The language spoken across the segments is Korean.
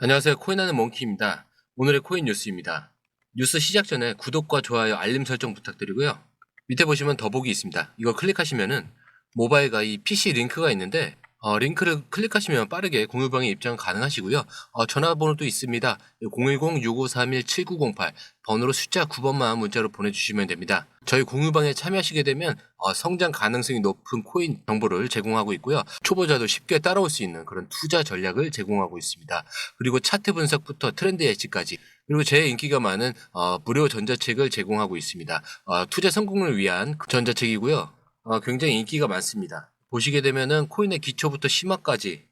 안녕하세요. 코인하는 몽키입니다. 오늘의 코인 뉴스입니다. 뉴스 시작 전에 구독과 좋아요, 알림 설정 부탁드리고요. 밑에 보시면 더보기 있습니다. 이거 클릭하시면은 모바일과 이 PC 링크가 있는데 링크를 클릭하시면 빠르게 공유방에 입장 가능하시고요. 전화번호도 있습니다. 010-6531-7908 번호로 숫자 9번만 문자로 보내주시면 됩니다. 저희 공유방에 참여하시게 되면 성장 가능성이 높은 코인 정보를 제공하고 있고요. 초보자도 쉽게 따라올 수 있는 그런 투자 전략을 제공하고 있습니다. 그리고 차트 분석부터 트렌드 예측까지, 그리고 제일 인기가 많은 무료 전자책을 제공하고 있습니다. 투자 성공을 위한 전자책이고요. 굉장히 인기가 많습니다. 보시게 되면은 코인의 기초부터 심화까지,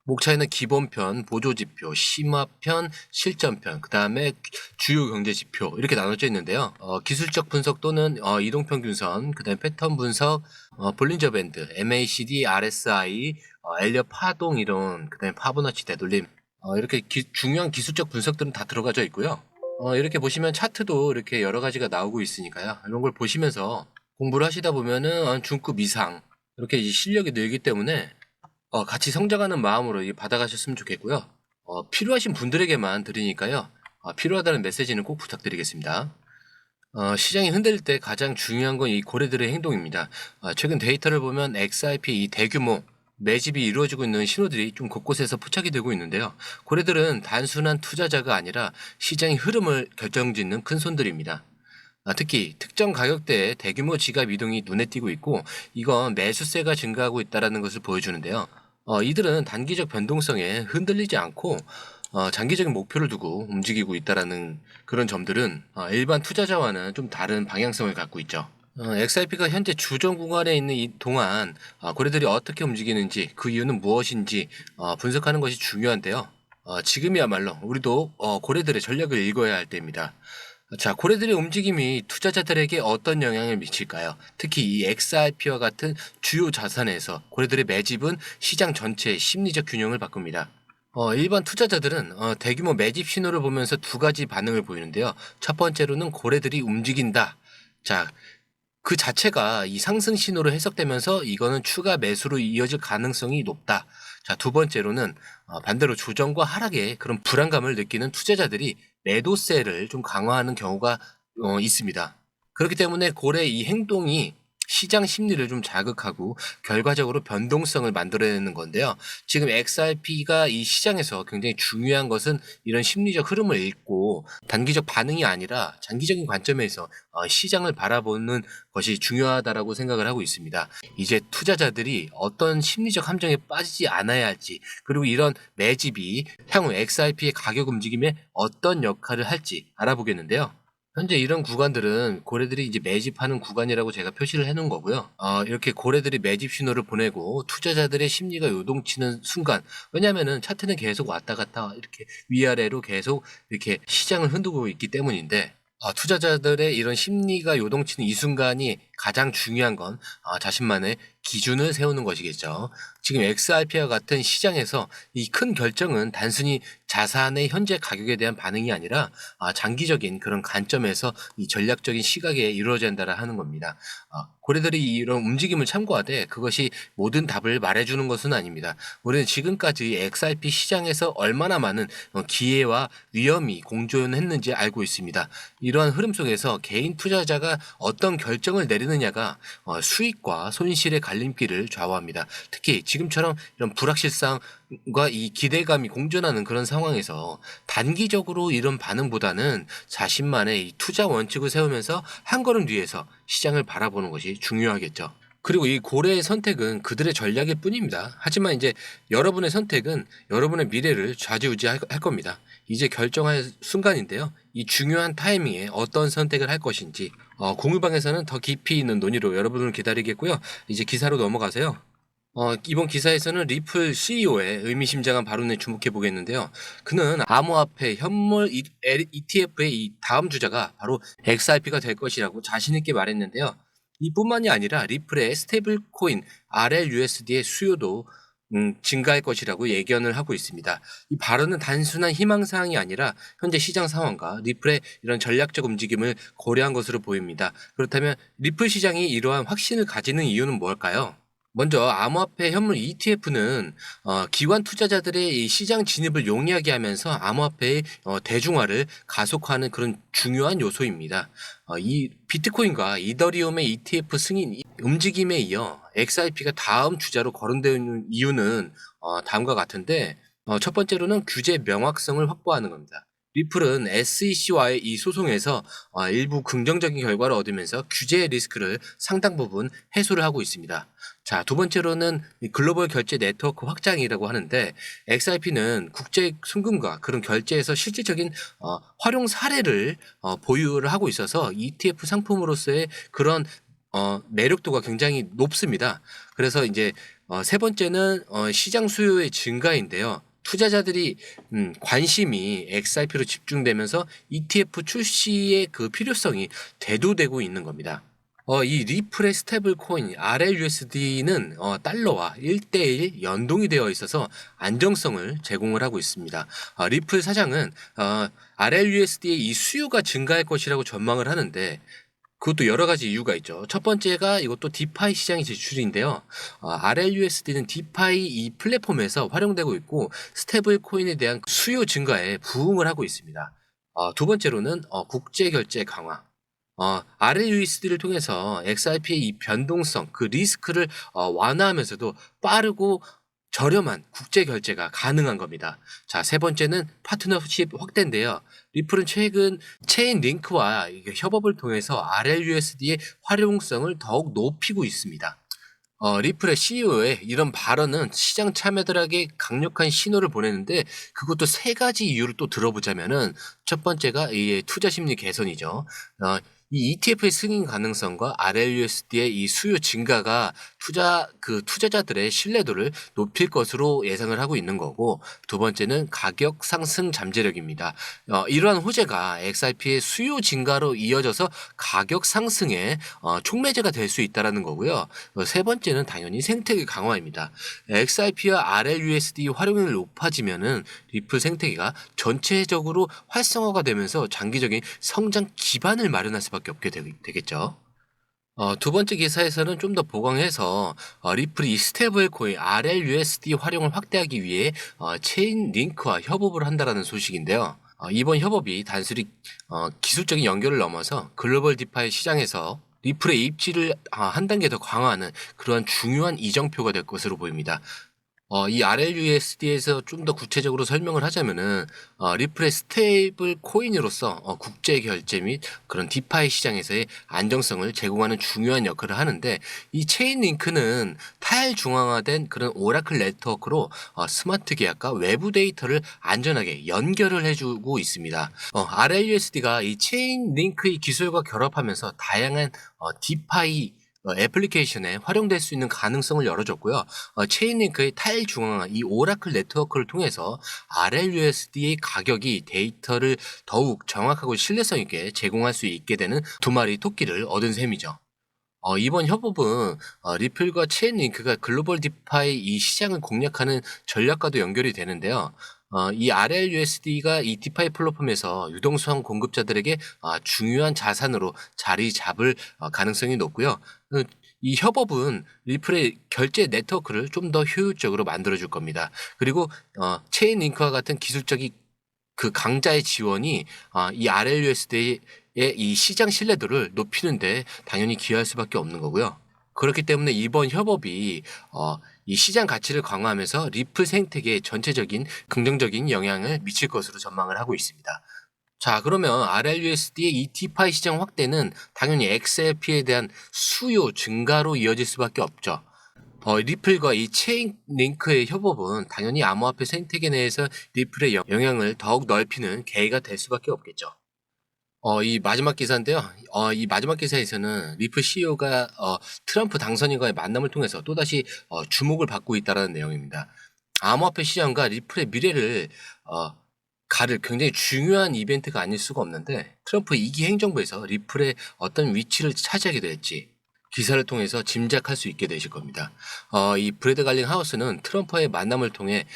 목차에는 기본편, 보조지표, 심화편, 실전편, 그 다음에 주요 경제지표 이렇게 나눠져 있는데요. 기술적 분석 또는 이동평균선, 그 다음에 패턴 분석, 볼린저 밴드, MACD, RSI, 엘리엇 파동 이론, 그 다음에 파보나치 되돌림, 이렇게 중요한 기술적 분석들은 다 들어가져 있고요. 이렇게 보시면 차트도 이렇게 여러 가지가 나오고 있으니까요. 이런 걸 보시면서 공부를 하시다 보면은 중급 이상 이렇게 이제 실력이 늘기 때문에 같이 성장하는 마음으로 받아가셨으면 좋겠고요. 필요하신 분들에게만 드리니까요. 필요하다는 메시지는 꼭 부탁드리겠습니다. 시장이 흔들릴 때 가장 중요한 건 이 고래들의 행동입니다. 최근 데이터를 보면 XRP 이 대규모 매집이 이루어지고 있는 신호들이 좀 곳곳에서 포착이 되고 있는데요. 고래들은 단순한 투자자가 아니라 시장의 흐름을 결정짓는 큰 손들입니다. 특히 특정 가격대의 대규모 지갑 이동이 눈에 띄고 있고, 이건 매수세가 증가하고 있다는 것을 보여주는데요. 이들은 단기적 변동성에 흔들리지 않고 장기적인 목표를 두고 움직이고 있다는 그런 점들은 일반 투자자와는 좀 다른 방향성을 갖고 있죠. XRP가 현재 주정 구간에 있는 이 동안 고래들이 어떻게 움직이는지, 그 이유는 무엇인지 분석하는 것이 중요한데요. 지금이야말로 우리도 고래들의 전략을 읽어야 할 때입니다. 자, 고래들의 움직임이 투자자들에게 어떤 영향을 미칠까요? 특히 이 XRP와 같은 주요 자산에서 고래들의 매집은 시장 전체의 심리적 균형을 바꿉니다. 일반 투자자들은 대규모 매집 신호를 보면서 두 가지 반응을 보이는데요. 첫 번째로는 고래들이 움직인다. 자, 그 자체가 이 상승 신호로 해석되면서 이거는 추가 매수로 이어질 가능성이 높다. 자, 두 번째로는 반대로 조정과 하락에 그런 불안감을 느끼는 투자자들이 매도세를 좀 강화하는 경우가 있습니다. 그렇기 때문에 고래 이 행동이 시장 심리를 좀 자극하고 결과적으로 변동성을 만들어내는 건데요. 지금 XRP가 이 시장에서 굉장히 중요한 것은 이런 심리적 흐름을 읽고 단기적 반응이 아니라 장기적인 관점에서 시장을 바라보는 것이 중요하다라고 생각을 하고 있습니다. 이제 투자자들이 어떤 심리적 함정에 빠지지 않아야 할지, 그리고 이런 매집이 향후 XRP의 가격 움직임에 어떤 역할을 할지 알아보겠는데요. 현재 이런 구간들은 고래들이 이제 매집하는 구간이라고 제가 표시를 해 놓은 거고요. 이렇게 고래들이 매집 신호를 보내고 투자자들의 심리가 요동치는 순간, 왜냐면은 차트는 계속 왔다 갔다 이렇게 위아래로 계속 이렇게 시장을 흔들고 있기 때문인데, 투자자들의 이런 심리가 요동치는 이 순간이 가장 중요한 건 자신만의 기준을 세우는 것이겠죠. 지금 XRP와 같은 시장에서 이 큰 결정은 단순히 자산의 현재 가격에 대한 반응이 아니라 장기적인 그런 관점에서 이 전략적인 시각에 이루어진다라 하는 겁니다. 고래들이 이런 움직임을 참고하되 그것이 모든 답을 말해주는 것은 아닙니다. 우리는 지금까지 XRP 시장에서 얼마나 많은 기회와 위험이 공존했는지 알고 있습니다. 이러한 흐름 속에서 개인 투자자가 어떤 결정을 내리느냐가 수익과 손실의 갈림길을 좌우합니다. 특히 지금처럼 이런 불확실성과 이 기대감이 공존하는 그런 상황에서 단기적으로 이런 반응보다는 자신만의 이 투자 원칙을 세우면서 한 걸음 뒤에서 시장을 바라보는 것이 중요하겠죠. 그리고 이 고래의 선택은 그들의 전략일 뿐입니다. 하지만 이제 여러분의 선택은 여러분의 미래를 좌지우지할 겁니다. 이제 결정할 순간인데요. 이 중요한 타이밍에 어떤 선택을 할 것인지 공유방에서는 더 깊이 있는 논의로 여러분을 기다리겠고요. 이제 기사로 넘어가세요. 이번 기사에서는 리플 CEO의 의미심장한 발언에 주목해 보겠는데요. 그는 암호화폐 현물 ETF의 이 다음 주자가 바로 XRP가 될 것이라고 자신 있게 말했는데요. 이뿐만이 아니라 리플의 스테이블 코인 RLUSD의 수요도 증가할 것이라고 예견을 하고 있습니다. 이 발언은 단순한 희망사항이 아니라 현재 시장 상황과 리플의 이런 전략적 움직임을 고려한 것으로 보입니다. 그렇다면 리플 시장이 이러한 확신을 가지는 이유는 뭘까요? 먼저 암호화폐 현물 ETF는 기관 투자자들의 이 시장 진입을 용이하게 하면서 암호화폐의 대중화를 가속화하는 그런 중요한 요소입니다. 이 비트코인과 이더리움의 ETF 승인 움직임에 이어 XRP가 다음 주자로 거론되는 이유는 다음과 같은데, 첫 번째로는 규제 명확성을 확보하는 겁니다. 리플은 SEC와의 이 소송에서 일부 긍정적인 결과를 얻으면서 규제 리스크를 상당 부분 해소를 하고 있습니다. 자, 두 번째로는 이 글로벌 결제 네트워크 확장이라고 하는데, XRP는 국제 송금과 그런 결제에서 실질적인 활용 사례를 보유를 하고 있어서 ETF 상품으로서의 그런 매력도가 굉장히 높습니다. 그래서 이제 세 번째는 시장 수요의 증가인데요. 투자자들이 관심이 XRP로 집중되면서 ETF 출시의 그 필요성이 대두되고 있는 겁니다. 이 리플의 스테이블 코인 RLUSD는 달러와 1대1 연동이 되어 있어서 안정성을 제공을 하고 있습니다. 리플 사장은 RLUSD의 이 수요가 증가할 것이라고 전망을 하는데, 그것도 여러 가지 이유가 있죠. 첫 번째가 이것도 디파이 시장의 진출인데요. RLUSD는 디파이 이 플랫폼에서 활용되고 있고 스테이블 코인에 대한 수요 증가에 부응을 하고 있습니다. 두 번째로는 국제 결제 강화. RLUSD를 통해서 XRP의 이 변동성, 그 리스크를 완화하면서도 빠르고 저렴한 국제 결제가 가능한 겁니다. 자, 세 번째는 파트너십 확대인데요. 리플은 최근 체인 링크와 협업을 통해서 RLUSD의 활용성을 더욱 높이고 있습니다. 리플의 CEO의 이런 발언은 시장 참여들에게 강력한 신호를 보내는데, 그것도 세 가지 이유를 또 들어보자면은, 첫 번째가 이 투자 심리 개선이죠. 이 ETF의 승인 가능성과 RLUSD의 이 수요 증가가 투자자들의 신뢰도를 높일 것으로 예상을 하고 있는 거고, 두 번째는 가격 상승 잠재력입니다. 이러한 호재가 XRP의 수요 증가로 이어져서 가격 상승에 촉매제가 될 수 있다라는 거고요. 세 번째는 당연히 생태계 강화입니다. XRP와 RLUSD 활용률이 높아지면은 리플 생태계가 전체적으로 활성화가 되면서 장기적인 성장 기반을 마련할 수밖에 없게 되겠죠. 두 번째 기사에서는 좀 더 보강해서 리플이 스테이블 코인 RLUSD 활용을 확대하기 위해 체인 링크와 협업을 한다라는 소식인데요. 이번 협업이 단순히 기술적인 연결을 넘어서 글로벌 디파이 시장에서 리플의 입지를 한 단계 더 강화하는 그러한 중요한 이정표가 될 것으로 보입니다. 이 RLUSD에서 좀 더 구체적으로 설명을 하자면은, 리플의 스테이블 코인으로서 국제 결제 및 그런 디파이 시장에서의 안정성을 제공하는 중요한 역할을 하는데, 이 체인 링크는 탈중앙화된 그런 오라클 네트워크로 스마트 계약과 외부 데이터를 안전하게 연결을 해주고 있습니다. RLUSD가 이 체인 링크의 기술과 결합하면서 다양한 디파이 애플리케이션에 활용될 수 있는 가능성을 열어줬고요. 체인링크의 탈중앙화 이 오라클 네트워크를 통해서 RLUSD의 가격이 데이터를 더욱 정확하고 신뢰성 있게 제공할 수 있게 되는 두 마리 토끼를 얻은 셈이죠. 이번 협업은 리플과 체인링크가 글로벌 디파이 이 시장을 공략하는 전략과도 연결이 되는데요. 이 RLUSD가 이 디파이 플랫폼에서 유동성 공급자들에게 중요한 자산으로 자리 잡을 가능성이 높고요. 이 협업은 리플의 결제 네트워크를 좀 더 효율적으로 만들어줄 겁니다. 그리고 체인링크와 같은 기술적인 그 강자의 지원이 이 RLUSD의 이 시장 신뢰도를 높이는데 당연히 기여할 수밖에 없는 거고요. 그렇기 때문에 이번 협업이 이 시장 가치를 강화하면서 리플 생태계에 전체적인 긍정적인 영향을 미칠 것으로 전망을 하고 있습니다. 자, 그러면 RLUSD의 이 디파이 시장 확대는 당연히 XRP에 대한 수요 증가로 이어질 수밖에 없죠. 리플과 이 체인링크의 협업은 당연히 암호화폐 생태계 내에서 리플의 영향을 더욱 넓히는 계기가 될 수밖에 없겠죠. 이 마지막 기사인데요. 이 마지막 기사에서는 리플 CEO가 트럼프 당선인과의 만남을 통해서 또다시 주목을 받고 있다는 내용입니다. 암호화폐 시장과 리플의 미래를 가를 굉장히 중요한 이벤트가 아닐 수가 없는데, 트럼프 2기 행정부에서 리플의 어떤 위치를 차지하게 될지 기사를 통해서 짐작할 수 있게 되실 겁니다. 이 브래드 갈링 하우스는 트럼프와의 만남을 통해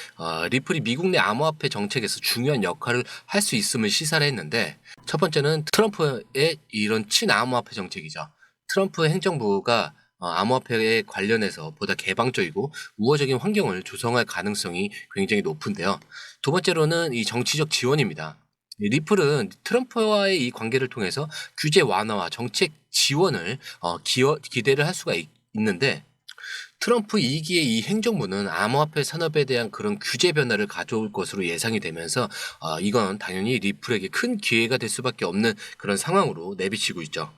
리플이 미국 내 암호화폐 정책에서 중요한 역할을 할 수 있음을 시사를 했는데, 첫 번째는 트럼프의 이런 친암호화폐 정책이죠. 트럼프 행정부가 암호화폐에 관련해서 보다 개방적이고 우호적인 환경을 조성할 가능성이 굉장히 높은데요. 두 번째로는 이 정치적 지원입니다. 이 리플은 트럼프와의 이 관계를 통해서 규제 완화와 정책 지원을 기대를 할 수가 있는데, 트럼프 2기의 이 행정부는 암호화폐 산업에 대한 그런 규제 변화를 가져올 것으로 예상이 되면서 이건 당연히 리플에게 큰 기회가 될 수밖에 없는 그런 상황으로 내비치고 있죠.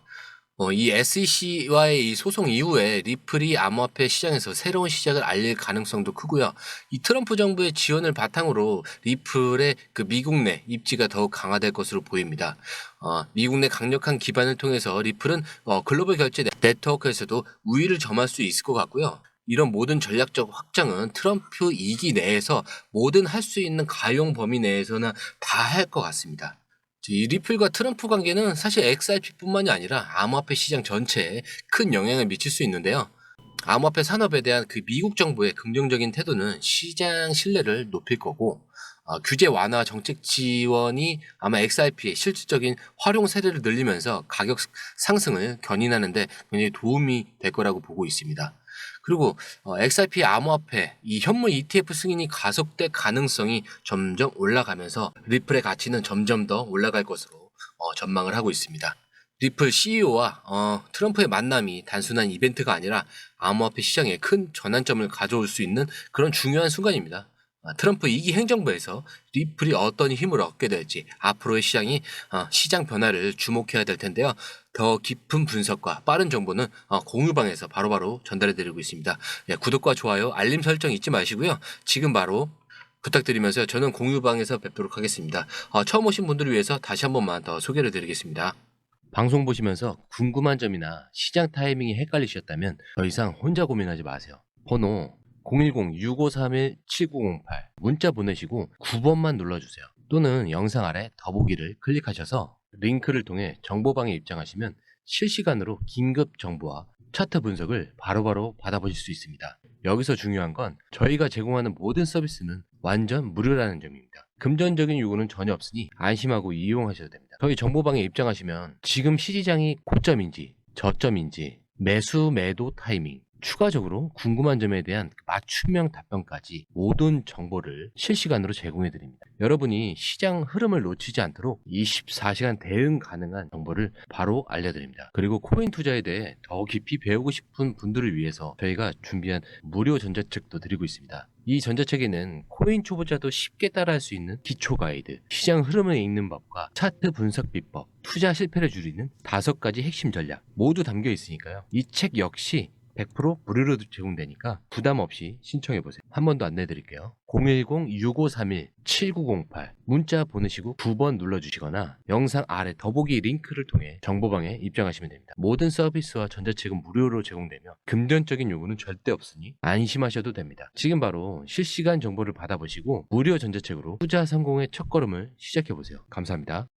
이 SEC와의 이 소송 이후에 리플이 암호화폐 시장에서 새로운 시작을 알릴 가능성도 크고요. 이 트럼프 정부의 지원을 바탕으로 리플의 그 미국 내 입지가 더욱 강화될 것으로 보입니다. 미국 내 강력한 기반을 통해서 리플은 글로벌 결제 네트워크에서도 우위를 점할 수 있을 것 같고요. 이런 모든 전략적 확장은 트럼프 2기 내에서 모든 할 수 있는 가용 범위 내에서는 다 할 것 같습니다. 이 리플과 트럼프 관계는 사실 XRP뿐만이 아니라 암호화폐 시장 전체에 큰 영향을 미칠 수 있는데요. 암호화폐 산업에 대한 그 미국 정부의 긍정적인 태도는 시장 신뢰를 높일 거고, 규제 완화 정책 지원이 아마 XRP의 실질적인 활용 세례를 늘리면서 가격 상승을 견인하는데 굉장히 도움이 될 거라고 보고 있습니다. 그리고 XRP 암호화폐 이 현물 ETF 승인이 가속될 가능성이 점점 올라가면서 리플의 가치는 점점 더 올라갈 것으로 전망을 하고 있습니다. 리플 CEO와 트럼프의 만남이 단순한 이벤트가 아니라 암호화폐 시장에 큰 전환점을 가져올 수 있는 그런 중요한 순간입니다. 트럼프 2기 행정부에서 리플이 어떤 힘을 얻게 될지 앞으로의 시장이 시장 변화를 주목해야 될 텐데요. 더 깊은 분석과 빠른 정보는 공유방에서 바로바로 전달해드리고 있습니다. 구독과 좋아요, 알림 설정 잊지 마시고요. 지금 바로 부탁드리면서 저는 공유방에서 뵙도록 하겠습니다. 처음 오신 분들을 위해서 다시 한 번만 더 소개를 드리겠습니다. 방송 보시면서 궁금한 점이나 시장 타이밍이 헷갈리셨다면 더 이상 혼자 고민하지 마세요. 번호 010-6531-7908 문자 보내시고 9번만 눌러주세요. 또는 영상 아래 더보기를 클릭하셔서 링크를 통해 정보방에 입장하시면 실시간으로 긴급 정보와 차트 분석을 바로바로 받아보실 수 있습니다. 여기서 중요한 건 저희가 제공하는 모든 서비스는 완전 무료라는 점입니다. 금전적인 요구는 전혀 없으니 안심하고 이용하셔도 됩니다. 저희 정보방에 입장하시면 지금 시장이 고점인지 저점인지 매수 매도 타이밍, 추가적으로 궁금한 점에 대한 맞춤형 답변까지 모든 정보를 실시간으로 제공해 드립니다. 여러분이 시장 흐름을 놓치지 않도록 24시간 대응 가능한 정보를 바로 알려드립니다. 그리고 코인 투자에 대해 더 깊이 배우고 싶은 분들을 위해서 저희가 준비한 무료 전자책도 드리고 있습니다. 이 전자책에는 코인 초보자도 쉽게 따라할 수 있는 기초 가이드, 시장 흐름을 읽는 법과 차트 분석 비법, 투자 실패를 줄이는 5가지 핵심 전략 모두 담겨 있으니까요. 이 책 역시 100% 무료로 제공되니까 부담 없이 신청해보세요. 한 번 더 안내드릴게요. 010-6531-7908 문자 보내시고 9번 눌러주시거나 영상 아래 더보기 링크를 통해 정보방에 입장하시면 됩니다. 모든 서비스와 전자책은 무료로 제공되며 금전적인 요구는 절대 없으니 안심하셔도 됩니다. 지금 바로 실시간 정보를 받아보시고 무료 전자책으로 투자 성공의 첫걸음을 시작해보세요. 감사합니다.